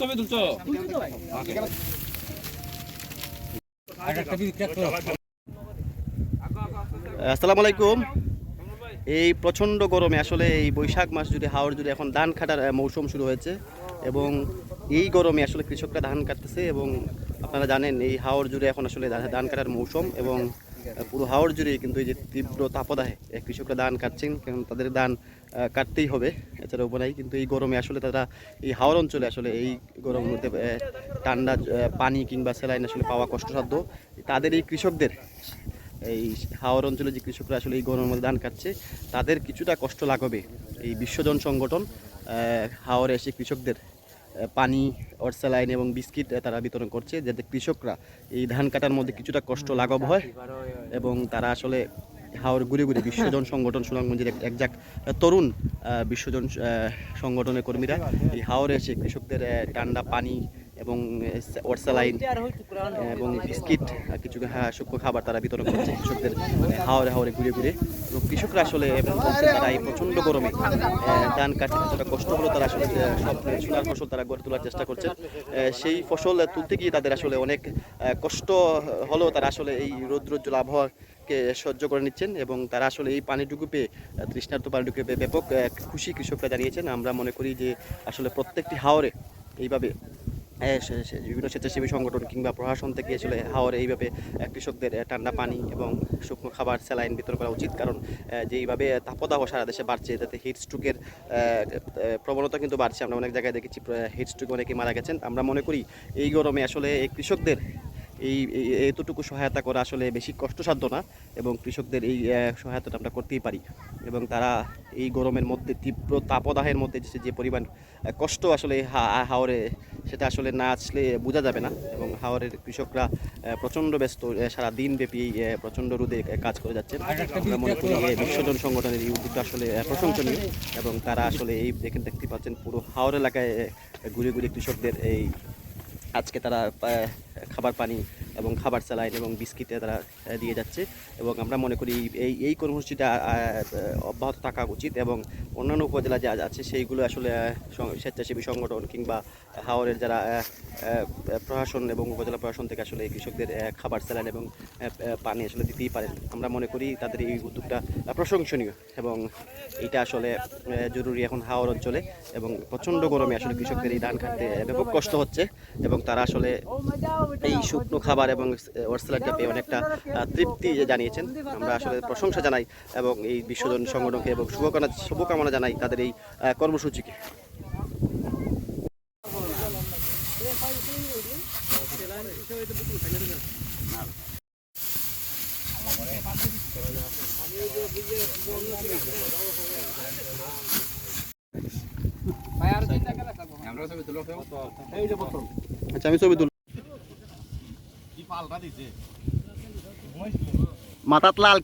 ছবি তুলছো? আসসালামু আলাইকুম। এই প্রচণ্ড গরমে আসলে এই বৈশাখ মাস জুড়ে হাওড় জুড়ে এখন ধান কাটার মৌসুম শুরু হয়েছে এবং এই গরমে আসলে কৃষকরা ধান কাটতেছে এবং আপনারা জানেন এই হাওড় জুড়ে এখন আসলে ধান কাটার মৌসুম এবং পুরো হাওড় জুড়ে কিন্তু এই যে তীব্র তাপদাহে কৃষকরা ধান কাটছেন, কারণ তাদের ধান কাটতেই হবে, এছাড়া উপায় নাই। কিন্তু এই গরমে আসলে তারা এই হাওড় অঞ্চলে আসলে এই গরমের মধ্যে ঠান্ডা পানি কিংবা স্যালাইন আসলে পাওয়া কষ্টসাধ্য। তাদের এই কৃষকদের এই হাওড় অঞ্চলে যে কৃষকরা আসলে এই গরমের মধ্যে ধান কাটছে তাদের কিছুটা কষ্ট লাগবে। এই বিশ্বজন সংগঠন হাওড়ে এসে কৃষকদের পানি, অর্সালাইন এবং বিস্কিট তারা বিতরণ করছে, যাতে কৃষকরা এই ধান কাটার মধ্যে কিছুটা কষ্ট লাঘব হয় এবং তারা আসলে হাওড় ঘুরে ঘুরে বিশ্বজন সংগঠন সুনামগঞ্জের একজাক তরুণ বিশ্বজন সংগঠনের কর্মীরা এই হাওড়ে এসে কৃষকদের ঠান্ডা পানি এবং ওয়াটসালাইন এবং বিস্কিট কিছু শুকনো খাবার তারা বিতরণ করছে কৃষকদের হাওড়ে হাওড়ে ঘুরে ঘুরে। এবং কৃষকরা আসলে তারা এই প্রচণ্ড গরমে ধান কাটতে কিছুটা কষ্ট হলেও তারা আসলে সব সোনার ফসল তারা গড়ে তোলার চেষ্টা করছেন। সেই ফসল তুলতে গিয়ে তাদের আসলে অনেক কষ্ট হলেও তারা আসলে এই রৌদ্রোজ্জ্বল আবহাওয়াকে সহ্য করে নিচ্ছেন এবং তারা আসলে এই পানিটুকু পেয়ে, তৃষ্ণার্ত পানিটুকু পেয়ে ব্যাপক খুশি কৃষকরা জানিয়েছেন। আমরা মনে করি যে আসলে প্রত্যেকটি হাওরে এইভাবে বিভিন্ন স্বেচ্ছাসেবী সংগঠন কিংবা প্রশাসন থেকে আসলে হাওড়ে এইভাবে কৃষকদের ঠান্ডা পানি এবং শুকনো খাবার স্যালাইন বিতরণ করা উচিত, কারণ যেইভাবে তাপদাহ সারা দেশে বাড়ছে তাতে হিট স্ট্রোকের প্রবণতা কিন্তু বাড়ছে। আমরা অনেক জায়গায় দেখেছি হিট স্ট্রোকে অনেকে মারা গেছেন। আমরা মনে করি এই গরমে আসলে এই কৃষকদের এতটুকু সহায়তা করা আসলে বেশি কষ্টসাধ্য না এবং কৃষকদের এই সহায়তাটা আমরা করতেই পারি। এবং তারা এই গরমের মধ্যে তীব্র তাপদাহের মধ্যে যে পরিমাণ কষ্ট আসলে হাওরে, সেটা আসলে না আসলে বোঝা যাবে না। এবং হাওরের কৃষকরা প্রচণ্ড ব্যস্ত, সারা দিন ব্যাপী প্রচণ্ড রোদে কাজ করে যাচ্ছেন। আমরা মনে করি বিশ্বজন সংগঠনের এই উদ্যোগটা আসলে প্রশংসনীয় এবং তারা আসলে এই দেখতে পাচ্ছেন পুরো হাওর এলাকায় ঘুরে ঘুরে কৃষকদের এই আজকে তারা খাবার পানি এবং খাবার স্যালাইন এবং বিস্কিটে তারা দিয়ে যাচ্ছে। এবং আমরা মনে করি এই কর্মসূচিটা অব্যাহত থাকা উচিত এবং অন্যান্য উপজেলা যা আছে সেইগুলো আসলে স্বেচ্ছাসেবী সংগঠন কিংবা হাওরের যারা প্রশাসন এবং উপজেলা প্রশাসন থেকে আসলে কৃষকদের খাবার স্যালাইন এবং পানি আসলে দিতেই পারেন। আমরা মনে করি তাদের এই উদ্যোগটা প্রশংসনীয় এবং এটা আসলে জরুরি এখন হাওর অঞ্চলে। এবং প্রচণ্ড গরমে আসলে কৃষকদের এই ধান কাটতে ব্যাপক কষ্ট হচ্ছে এবং তারা আসলে এই শুকনো খাবার এবং ওয়াটসালাইনটা পেয়ে অনেকটা তৃপ্তি জানিয়েছেন। আমরা আসলে প্রশংসা জানাই এবং এই বিশ্বজন সংগঠনকে এবং শুভকামনা জানাই তাদের এই কর্মসূচিকে। আচ্ছা, আমি ছবি তুল মাথাত লাল